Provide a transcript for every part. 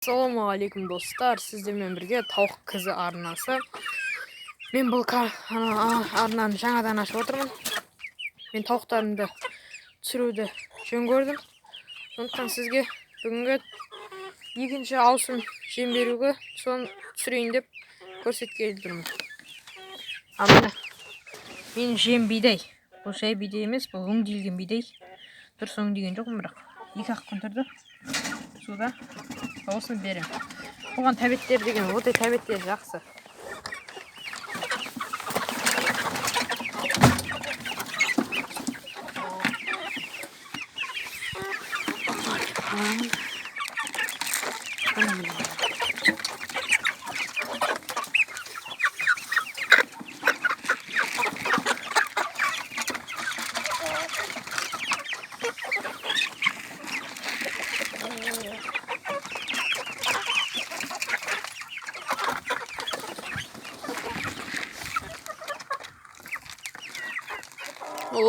Ассалаумағалейкум достар, сіздермен бірге тауық кізі арнасы. Мен бұл арнаны жаңадан ашып отырмын. Мен тауықтарымды түсіруді жөн көрдім. Сондықтан сізге бүгінгі екінші ауысым жем беруге соны түсірейін деп көрсеткелі тұрмын. Мына мен жем бидай. Бұл жай бидай емес, бұл өңделген бидай. Дұрыс өңдеген жоқпын, бірақ 2-ақ күн тұрды суда. Осыны берем. Бұған тәбеттер деген, отай тәбеттер жақсы.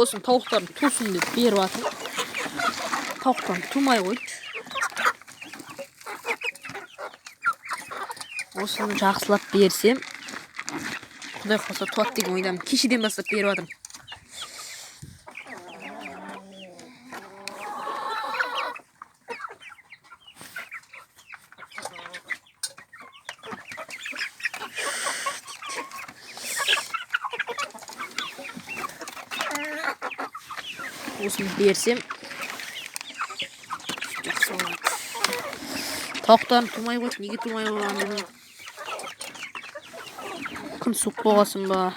Olsun, tavuklarım tusun деп беріп атым. Тауықтарым тумай қойды. Осыны жақсылап берсем, құдай қаласа туады деген ойдамын. Кешеден бастап беріп атым. Осыны берсем жақсы болады. Тауықтарым тумай қойды. Неге тумай қойғанын? Күн суық болғасын ба?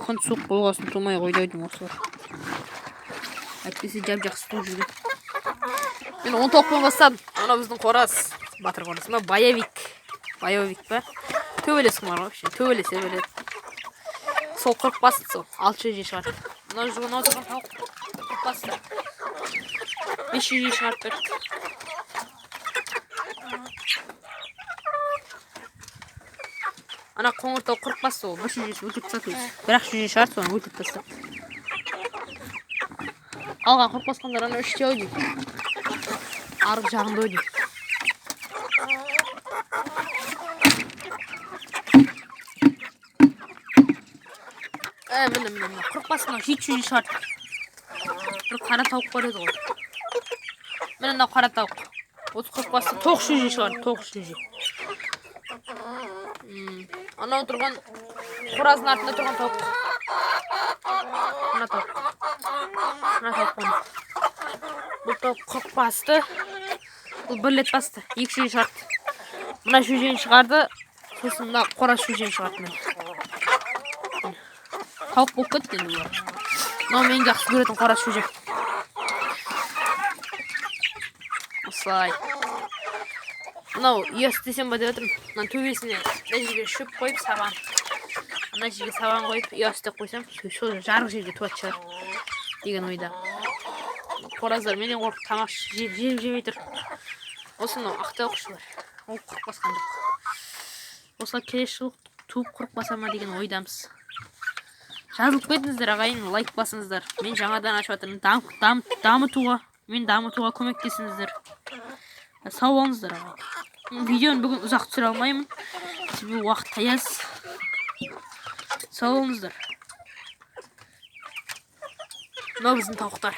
Күн суық болғасын тумай қойды деймін осылар. Әйтпесе жап-жақсы туып жүрген. Мен 10 тауықпен бастадым. Ана біздің қораз. Батыр қораз ба? Боевик ба? Төбелес құмар вообще. Төбелесе береді. Сол 40 басты сол. 600 же шығарды. Мына жүрген отырған тауық 40 басты. 500 же шығарып берді. Ана қоңыр тауық 40 басты ол. 500 же өлтіріп тастады өзі. Бірақ 100 же шығарды, соны өлтіріп тастады. Алған 40 басқандар ана 3-те ау дейді. Арғы жағында ау дейді. Міне 40 басынан 700 шығарды. Бір қара тауық бар еді ғой. Міне мынау қара тауық. 30-40 басты 900 шығарды, 900. Анау тұрған қораздың артында тұрған тауық. Мына тауық. Бұл тауық 40 басты. Бұл 1 лет басты, 200 шығарды. Мына 100 шығарды. Сосын мына қораз 100 шығарды. Тауық болып кетті енді бұлар. Мынау мен жақсы көретін қораз 100. Осылай. Мынау ұяс десем ба деп отырмын. Мына төбесіне мына жерге шөп қойып, сабан. Мына жерге сабан қойып, ұяс деп қойсам, сол жарық жерге туады шығар деген ойда. Қораздар менен қорқып тамақ жемей тұр. Осы мынау ақ тауықшылар. Ол 40 басқан жоқ. Осылай келесі жылы туып 40 баса ма деген ойдамыз. Жазылып кетіңіздер ағайын, лайк басыңыздар. Мен жаңадан ашып жатырмын. Дамытуға көмектесіңіздер. Сау болыңыздар ағайын. Видеоны бүгін ұзақ түсіре алмаймын. Себебі уақыт таяз. Сау болыңыздар. Мынау біздің тауықтар.